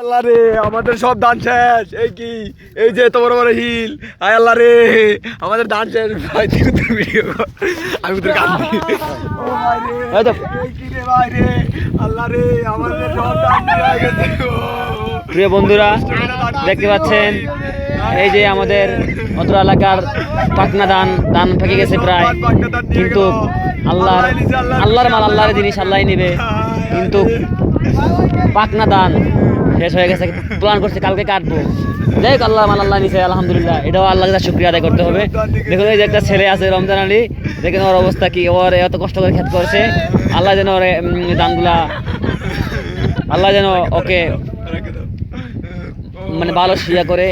আল্লাহ রে আমাদের সব ধান শেষ। এই কি এই যে এত বড় বড় হিল, আয় আল্লাহ রে আমাদের ধান শেষ। ভাই তুই ভিডিও আমি তোর কাঁদি। ও ভাই রে এই কি রে ভাই রে, আল্লাহ রে আমাদের সব ধান হয়ে গেছে। প্রিয় বন্ধুরা দেখতে পাচ্ছেন এই যে আমাদের অত্র এলাকার পাকনা ধান পেকে গেছে প্রায়, কিন্তু আল্লাহর মাল, আল্লাহর জিনিস আল্লাহ নিবে, কিন্তু পাকনা ধান শেষ হয়ে গেছে। প্ল্যান করছে কালকে কাটবো, যাই হোক আল্লাহ মাল আল্লাহ নিছে, আলহামদুলিল্লাহ। এটাও আল্লাহকে তার শুকরিয়া আদায় করতে হবে। দেখুন এই যে একটা ছেলে আছে রমজান আলী, দেখেন ওর অবস্থা কি, ওর এত কষ্ট করে খেত করছে। আল্লাহ যেন ওর ধানগুলা, আল্লাহ যেন ওকে মানে ভালো শিয়া করে।